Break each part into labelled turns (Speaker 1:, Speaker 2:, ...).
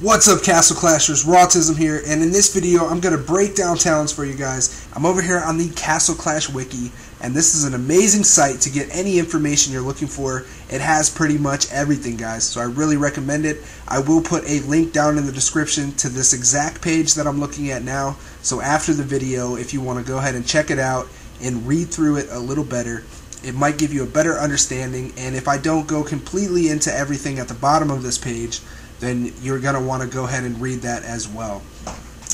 Speaker 1: What's up, Castle Clashers? Rawtism here, and in this video I'm going to break down talents for you guys. I'm over here on the Castle Clash Wiki, and this is an amazing site to get any information you're looking for. It has pretty much everything, guys, so I really recommend it. I will put a link down in the description to this exact page that I'm looking at now, so after the video, if you want to go ahead and check it out and read through it a little better, it might give you a better understanding. And if I don't go completely into everything at the bottom of this page, then you're going to want to go ahead and read that as well.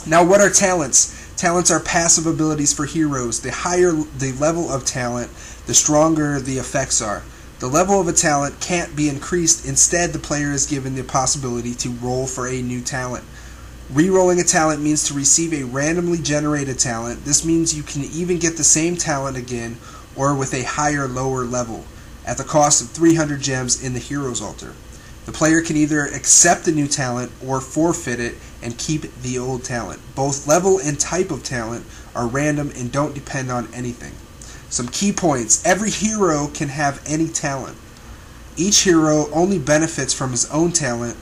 Speaker 1: Now, what are talents? Talents are passive abilities for heroes. The higher the level of talent, the stronger the effects are. The level of a talent can't be increased. Instead, the player is given the possibility to roll for a new talent. Rerolling a talent means to receive a randomly generated talent. This means you can even get the same talent again or with a higher lower level at the cost of 300 gems in the Hero's Altar. The player can either accept the new talent or forfeit it and keep the old talent. Both level and type of talent are random and don't depend on anything. Some key points. Every hero can have any talent. Each hero only benefits from his own talent,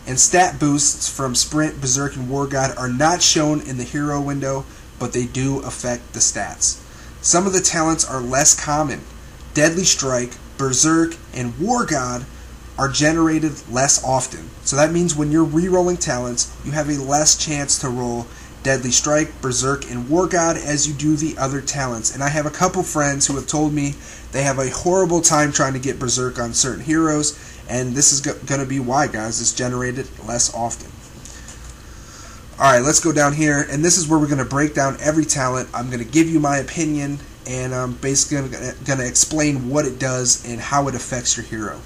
Speaker 1: and stat boosts from Sprint, Berserk, and War God are not shown in the hero window, but they do affect the stats. Some of the talents are less common. Deadly Strike, Berserk, and War God are generated less often. So that means when you're re-rolling talents, you have a less chance to roll Deadly Strike, Berserk, and War God as you do the other talents. And I have a couple friends who have told me they have a horrible time trying to get Berserk on certain heroes, and this is going to be why, guys. It's generated less often. Alright, let's go down here, and this is where we're going to break down every talent. I'm going to give you my opinion, and I'm basically going to explain what it does and how it affects your hero.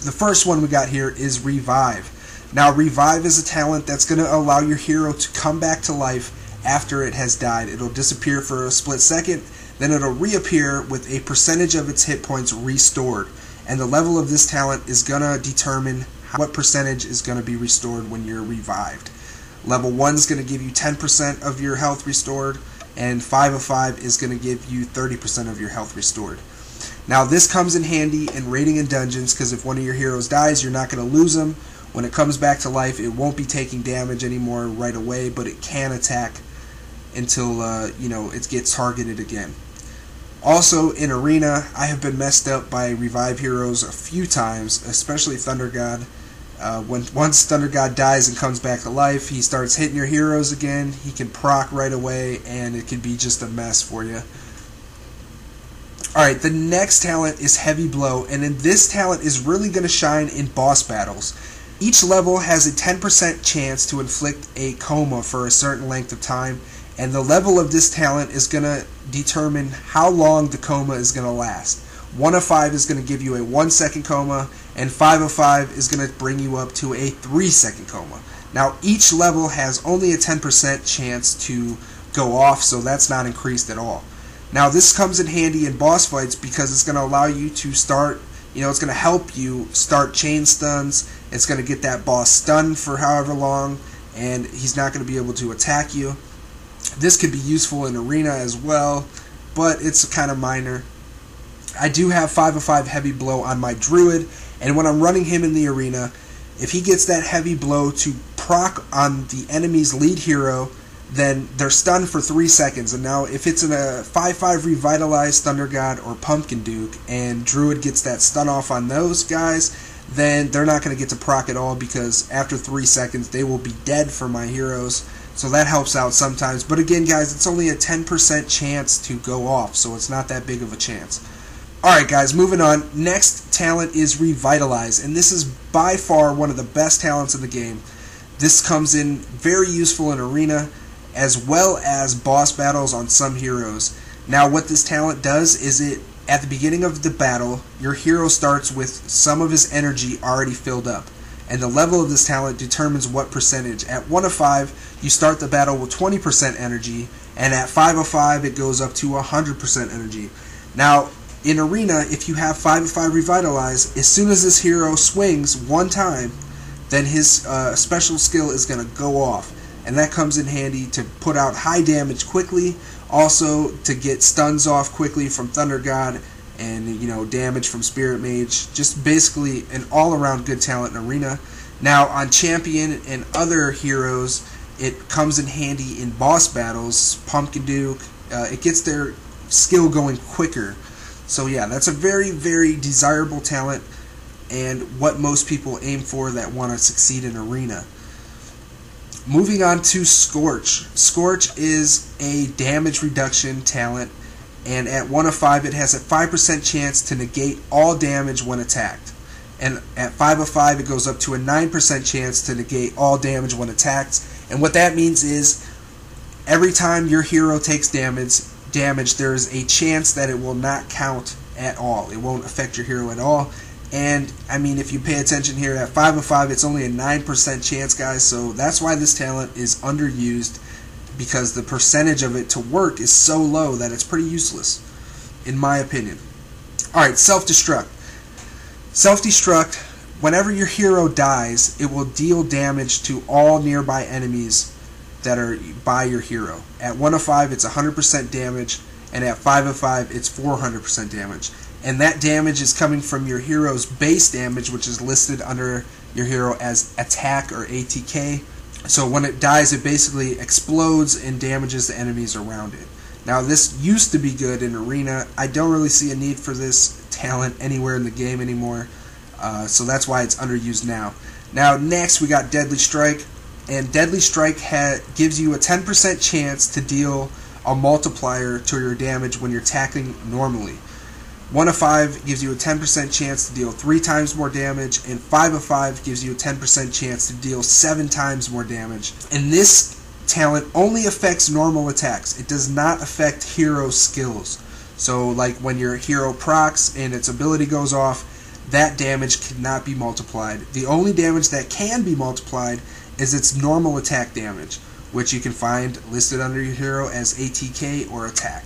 Speaker 1: The first one we got here is Revive. Now, Revive is a talent that's going to allow your hero to come back to life after it has died. It'll disappear for a split second, then it'll reappear with a percentage of its hit points restored. And the level of this talent is going to determine what percentage is going to be restored when you're revived. Level 1 is going to give you 10% of your health restored, and 5 of 5 is going to give you 30% of your health restored. Now, this comes in handy in raiding and dungeons, because if one of your heroes dies, you're not going to lose them. When it comes back to life, it won't be taking damage anymore right away, but it can attack until it gets targeted again. Also, in Arena, I have been messed up by Revive heroes a few times, especially Thunder God. Once Thunder God dies and comes back to life, he starts hitting your heroes again. He can proc right away, and it can be just a mess for you. Alright, the next talent is Heavy Blow, and then this talent is really going to shine in boss battles. Each level has a 10% chance to inflict a coma for a certain length of time, and the level of this talent is going to determine how long the coma is going to last. 1 of 5 is going to give you a 1-second coma, and 5 of 5 is going to bring you up to a 3-second coma. Now, each level has only a 10% chance to go off, so that's not increased at all. Now, this comes in handy in boss fights because it's going to allow you to start, it's going to help you start chain stuns. It's going to get that boss stunned for however long, and he's not going to be able to attack you. This could be useful in Arena as well, but it's kind of minor. I do have 5 of 5 Heavy Blow on my Druid, and when I'm running him in the Arena, if he gets that Heavy Blow to proc on the enemy's lead hero, then they're stunned for 3 seconds. And now if it's in a 5-5 Revitalized Thunder God or Pumpkin Duke and Druid gets that stun off on those guys, then they're not going to get to proc at all, because after 3 seconds they will be dead for my heroes. So that helps out sometimes. But again, guys, it's only a 10% chance to go off, so it's not that big of a chance. Alright, guys, moving on. Next talent is Revitalize, and this is by far one of the best talents in the game. This comes in very useful in Arena, as well as boss battles on some heroes. Now, what this talent does is at the beginning of the battle, your hero starts with some of his energy already filled up, and the level of this talent determines what percentage. At 1 of 5, you start the battle with 20% energy, and at 5 of 5, it goes up to 100% energy. Now, in Arena, if you have 5 of 5 Revitalize, as soon as this hero swings one time, then his special skill is going to go off. And that comes in handy to put out high damage quickly, also to get stuns off quickly from Thunder God, and damage from Spirit Mage. Just basically an all-around good talent in Arena. Now on Champion and other heroes, it comes in handy in boss battles. Pumpkin Duke, it gets their skill going quicker. So yeah, that's a very, very desirable talent, and what most people aim for that want to succeed in Arena. Moving on to Scorch. Scorch is a damage reduction talent, and at 1 of 5 it has a 5% chance to negate all damage when attacked. And at 5 of 5 it goes up to a 9% chance to negate all damage when attacked. And what that means is every time your hero takes damage, there is a chance that it will not count at all. It won't affect your hero at all. And I mean, if you pay attention here, at 5 of 5 it's only a 9% chance, guys. So that's why this talent is underused, because the percentage of it to work is so low that it's pretty useless, in my opinion. Alright, Self-Destruct. Self-Destruct, whenever your hero dies, it will deal damage to all nearby enemies that are by your hero. At 1 of 5 it's 100% damage, and at 5 of 5 it's 400% damage. And that damage is coming from your hero's base damage, which is listed under your hero as attack or ATK. So when it dies, it basically explodes and damages the enemies around it. Now this used to be good in Arena. I don't really see a need for this talent anywhere in the game anymore. So that's why it's underused now. Now next we got Deadly Strike. And Deadly Strike gives you a 10% chance to deal a multiplier to your damage when you're attacking normally. 1 of 5 gives you a 10% chance to deal 3 times more damage, and 5 of 5 gives you a 10% chance to deal 7 times more damage. And this talent only affects normal attacks. It does not affect hero skills. So like when your hero procs and its ability goes off, that damage cannot be multiplied. The only damage that can be multiplied is its normal attack damage, which you can find listed under your hero as ATK or attack.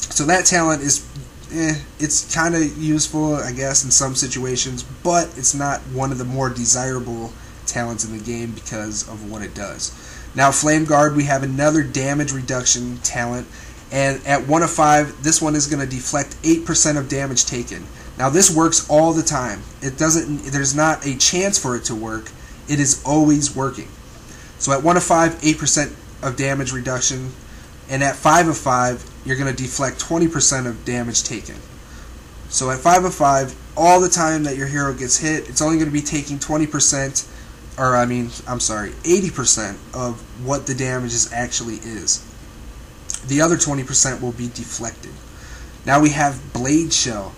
Speaker 1: So that talent is, it's kind of useful, I guess, in some situations, but it's not one of the more desirable talents in the game because of what it does. Now, Flame Guard, we have another damage reduction talent, and at 1 of 5, this one is going to deflect 8% of damage taken. Now, this works all the time. There's not a chance for it to work. It is always working. So at 1 of 5, 8% of damage reduction, and at 5 of 5, you're going to deflect 20% of damage taken. So at 5 of 5, all the time that your hero gets hit, it's only going to be taking 20%, or 80% of what the damage actually is. The other 20% will be deflected. Now we have Blade Shell.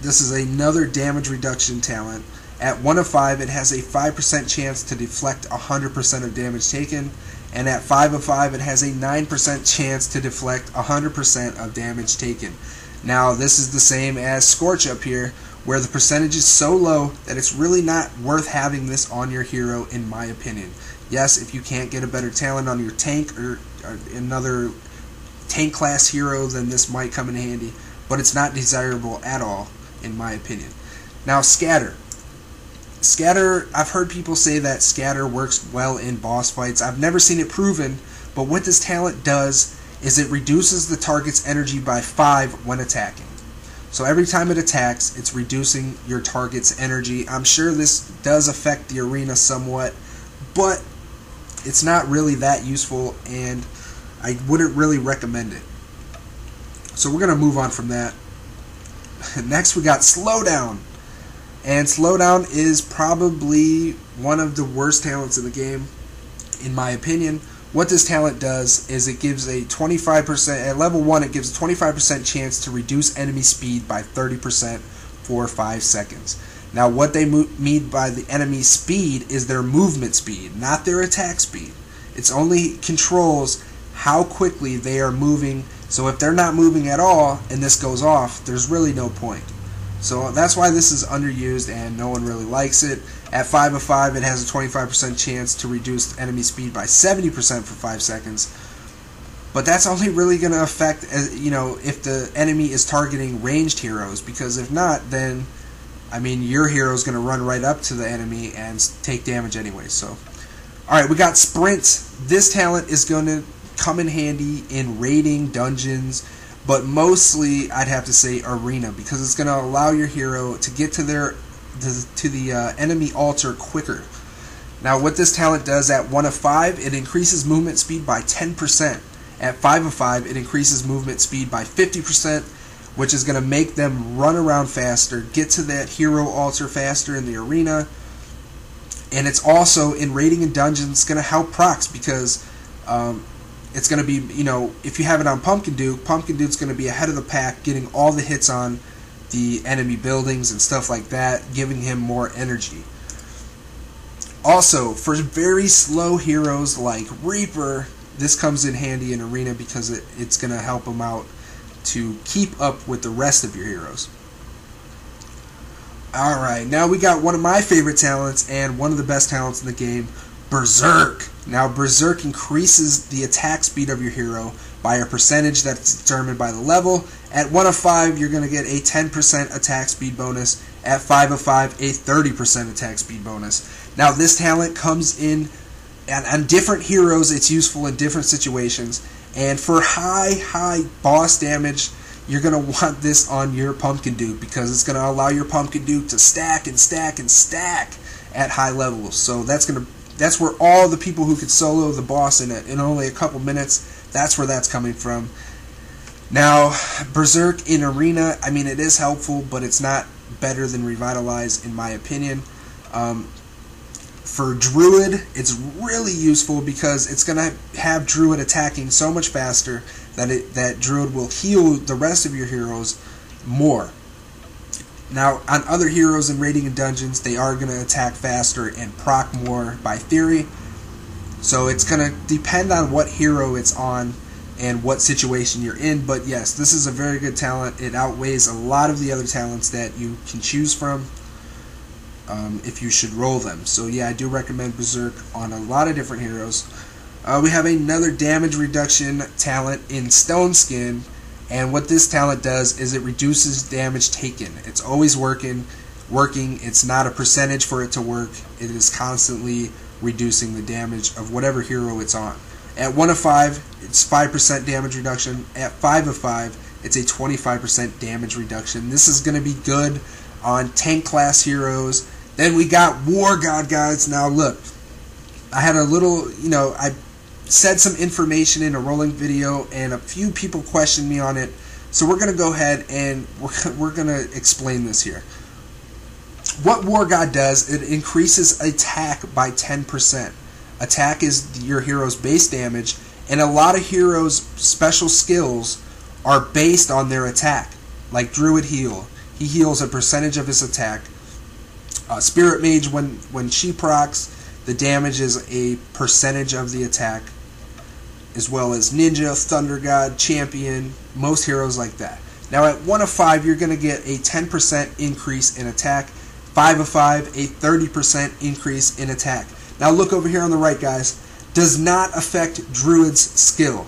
Speaker 1: This is another damage reduction talent. At 1 of 5, it has a 5% chance to deflect 100% of damage taken, and at 5 of 5, it has a 9% chance to deflect 100% of damage taken. Now, this is the same as Scorch up here, where the percentage is so low that it's really not worth having this on your hero, in my opinion. Yes, if you can't get a better talent on your tank or another tank class hero, then this might come in handy, but it's not desirable at all, in my opinion. Now, Scatter. Scatter, I've heard people say that Scatter works well in boss fights. I've never seen it proven, but what this talent does is it reduces the target's energy by 5 when attacking. So every time it attacks, it's reducing your target's energy. I'm sure this does affect the arena somewhat, but it's not really that useful, and I wouldn't really recommend it. So we're going to move on from that. Next we got Slowdown. And Slowdown is probably one of the worst talents in the game, in my opinion. What this talent does is it gives a 25%, at level 1 it gives a 25% chance to reduce enemy speed by 30% for 5 seconds. Now what they mean by the enemy speed is their movement speed, not their attack speed. It's only controls how quickly they are moving, so if they're not moving at all and this goes off, there's really no point. So that's why this is underused and no one really likes it. At 5 of 5, it has a 25% chance to reduce enemy speed by 70% for 5 seconds. But that's only really going to affect, if the enemy is targeting ranged heroes, because if not, then, your hero is going to run right up to the enemy and take damage anyway. So, alright, we got Sprint. This talent is going to come in handy in raiding dungeons, but mostly I'd have to say Arena, because it's going to allow your hero to get to their enemy altar quicker. Now what this talent does at 1 of 5, it increases movement speed by 10%. At 5 of 5, it increases movement speed by 50%, which is going to make them run around faster, get to that hero altar faster in the arena. And it's also, in raiding and dungeons, going to help procs, because it's going to be, if you have it on Pumpkin Duke's going to be ahead of the pack, getting all the hits on the enemy buildings and stuff like that, giving him more energy. Also, for very slow heroes like Reaper, this comes in handy in Arena because it's going to help them out to keep up with the rest of your heroes. Alright, now we got one of my favorite talents and one of the best talents in the game, Berserk. Now Berserk increases the attack speed of your hero by a percentage that's determined by the level. At 1 of 5, you're going to get a 10% attack speed bonus. At 5 of 5, a 30% attack speed bonus. Now this talent comes in, and on different heroes it's useful in different situations. And for high boss damage, you're going to want this on your Pumpkin Duke, because it's going to allow your Pumpkin Duke to stack and stack and stack at high levels. So that's where all the people who could solo the boss in only a couple minutes, that's where that's coming from. Now, Berserk in Arena, I mean, it is helpful, but it's not better than Revitalize in my opinion. For Druid, it's really useful because it's going to have Druid attacking so much faster that Druid will heal the rest of your heroes more. Now, on other heroes in raiding and dungeons, they are going to attack faster and proc more by theory. So it's going to depend on what hero it's on and what situation you're in. But yes, this is a very good talent. It outweighs a lot of the other talents that you can choose from if you should roll them. So yeah, I do recommend Berserk on a lot of different heroes. We have another damage reduction talent in Stone Skin, and what this talent does is it reduces damage taken. It's always working. It's not a percentage for it to work. It is constantly reducing the damage of whatever hero it's on. At 1 of 5, it's 5% damage reduction. At 5 of 5, it's a 25% damage reduction. This is going to be good on tank class heroes. Then we got War God, guys. Now look, I had a little, I said some information in a rolling video, and a few people questioned me on it. So we're going to go ahead and we're going to explain this here. What War God does, it increases attack by 10%. Attack is your hero's base damage, and a lot of heroes' special skills are based on their attack. Like Druid Heal, he heals a percentage of his attack. Spirit Mage, when she procs, the damage is a percentage of the attack, as well as Ninja, Thunder God, Champion, most heroes like that. Now at 1 of 5, you're going to get a 10% increase in attack. 5 of 5, a 30% increase in attack. Now look over here on the right, guys. Does not affect Druid's skill.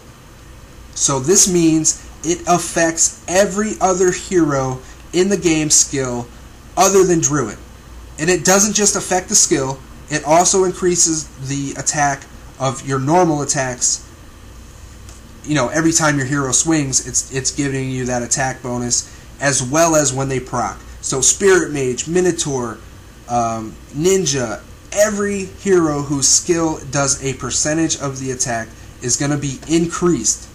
Speaker 1: So this means it affects every other hero in the game skill other than Druid. And it doesn't just affect the skill, it also increases the attack of your normal attacks. Every time your hero swings, it's giving you that attack bonus, as well as when they proc. So Spirit Mage, Minotaur, Ninja, every hero whose skill does a percentage of the attack is going to be increased.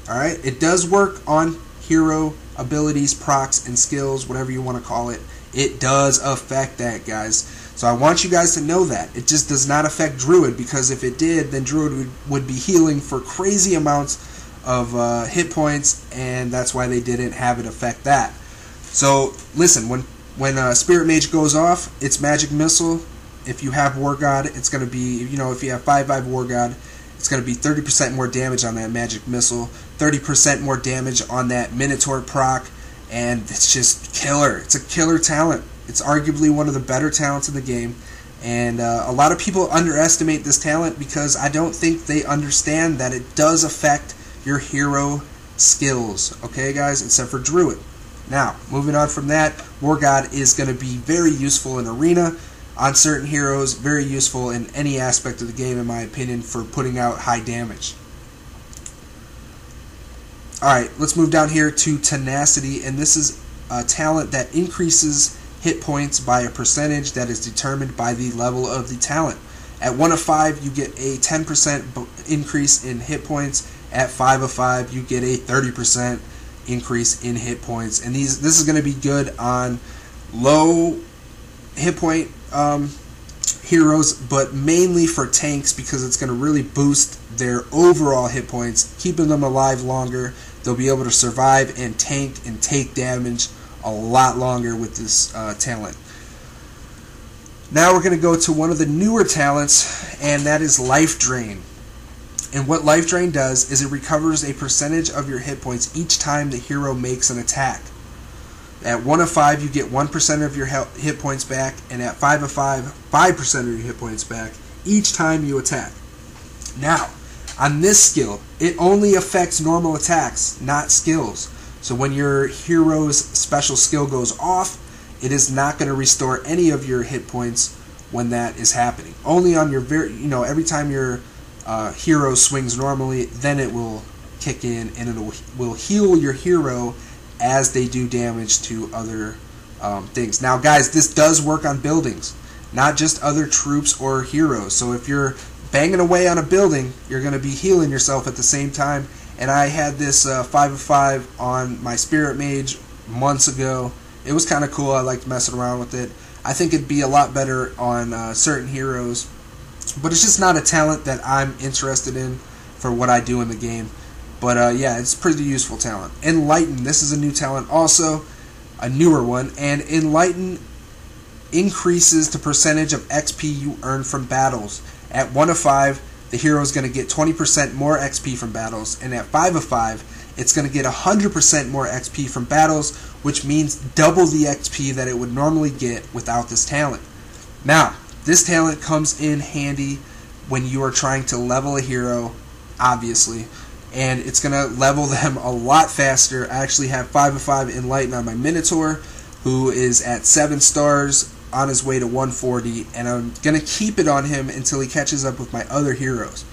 Speaker 1: Alright? It does work on hero abilities, procs, and skills, whatever you want to call it. It does affect that, guys. So I want you guys to know that. It just does not affect Druid, because if it did, then Druid would be healing for crazy amounts of hit points, and that's why they didn't have it affect that. So listen, when Spirit Mage goes off, it's Magic Missile. If you have War God, it's going to be, if you have 5/5 War God, it's going to be 30% more damage on that Magic Missile, 30% more damage on that Minotaur proc, and it's just killer. It's a killer talent. It's arguably one of the better talents in the game, and a lot of people underestimate this talent because I don't think they understand that it does affect your hero skills, okay guys, except for Druid. Now, moving on from that, War God is going to be very useful in Arena on certain heroes, very useful in any aspect of the game, in my opinion, for putting out high damage. Alright, let's move down here to Tenacity, and this is a talent that increases hit points by a percentage that is determined by the level of the talent. At 1 of 5, you get a 10% increase in hit points. At 5 of 5, you get a 30% increase in hit points. And this is going to be good on low hit point heroes, but mainly for tanks, because it's going to really boost their overall hit points, keeping them alive longer. They'll be able to survive and tank and take damage a lot longer with this talent. Now we're going to go to one of the newer talents, and that is Life Drain. And what Life Drain does is it recovers a percentage of your hit points each time the hero makes an attack. At 1 of 5, you get 1% of your hit points back, and at 5 of 5, 5% of your hit points back each time you attack. Now, on this skill, it only affects normal attacks, not skills. So when your hero's special skill goes off, it is not going to restore any of your hit points when that is happening. Only on your every time your hero swings normally, then it will kick in and it will heal your hero as they do damage to other things. Now, guys, this does work on buildings, not just other troops or heroes. So if you're banging away on a building, you're going to be healing yourself at the same time. And I had this 5 of 5 on my Spirit Mage months ago. It was kind of cool. I liked messing around with it. I think it'd be a lot better on certain heroes, but it's just not a talent that I'm interested in for what I do in the game. But yeah, it's a pretty useful talent. Enlighten, this is a new talent also, a newer one, and Enlighten increases the percentage of XP you earn from battles. At 1 of 5, the hero is going to get 20% more XP from battles, and at 5 of 5, it's going to get 100% more XP from battles, which means double the XP that it would normally get without this talent. Now, this talent comes in handy when you are trying to level a hero, obviously, and it's going to level them a lot faster. I actually have 5 of 5 Enlighten on my Minotaur, who is at 7 stars on his way to 140, and I'm going to keep it on him until he catches up with my other heroes,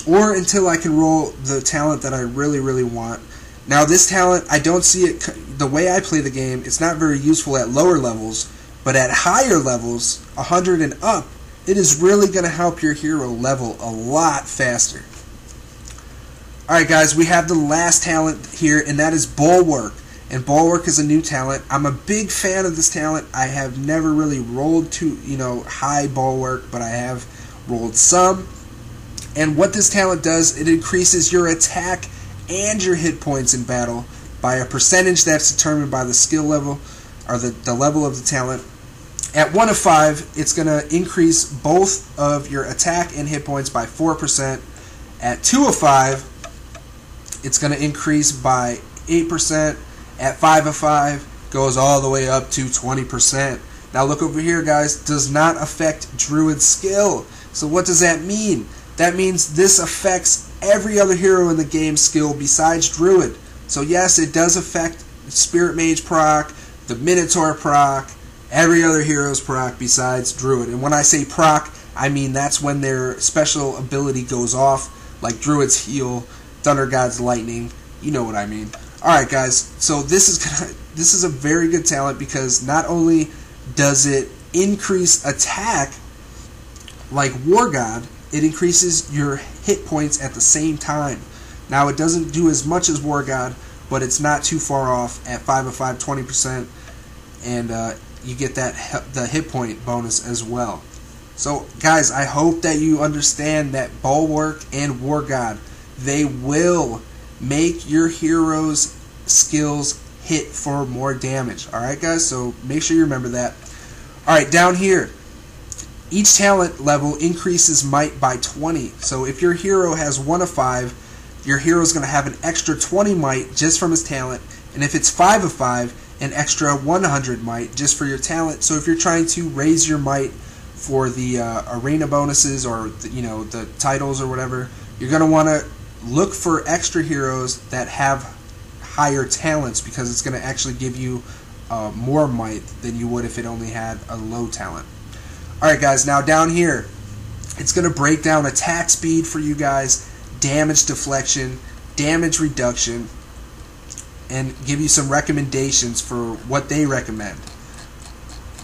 Speaker 1: or until I can roll the talent that I really, really want. Now, this talent, I don't see it, the way I play the game, it's not very useful at lower levels, but at higher levels, 100 and up, it is really going to help your hero level a lot faster. Alright guys, we have the last talent here, and that is Bulwark. And Bulwark is a new talent. I'm a big fan of this talent. I have never really rolled to, high Bulwark, but I have rolled some. And what this talent does, it increases your attack and your hit points in battle by a percentage that's determined by the skill level, or the level of the talent. At 1 of 5, it's going to increase both of your attack and hit points by 4%. At 2 of 5, it's going to increase by 8%. At 5 of 5, goes all the way up to 20%. Now look over here, guys. Does not affect Druid's skill. So what does that mean? That means this affects every other hero in the game's skill besides Druid. So yes, it does affect Spirit Mage proc, the Minotaur proc, every other hero's proc besides Druid. And when I say proc, I mean that's when their special ability goes off, like Druid's Heal, Thunder God's Lightning. You know what I mean. Alright guys, so this is a very good talent, because not only does it increase attack like War God, it increases your hit points at the same time. Now it doesn't do as much as War God, but it's not too far off. At 5 of 5, 20%, and you get the hit point bonus as well. So guys, I hope that you understand that Bulwark and War God, they will make your hero's skills hit for more damage. Alright guys, so make sure you remember that. Alright, down here, each talent level increases might by 20. So if your hero has 1 of 5, your hero is going to have an extra 20 might just from his talent. And if it's 5 of 5, an extra 100 might just for your talent. So if you're trying to raise your might for the arena bonuses, or the titles or whatever, you're going to want to look for extra heroes that have higher talents, because it's going to actually give you more might than you would if it only had a low talent. Alright guys, now down here, it's going to break down attack speed for you guys, damage deflection, damage reduction, and give you some recommendations for what they recommend.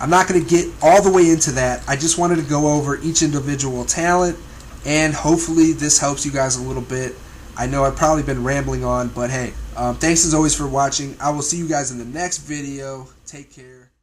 Speaker 1: I'm not going to get all the way into that. I just wanted to go over each individual talent, and hopefully this helps you guys a little bit. I know I've probably been rambling on, but hey, thanks as always for watching. I will see you guys in the next video. Take care.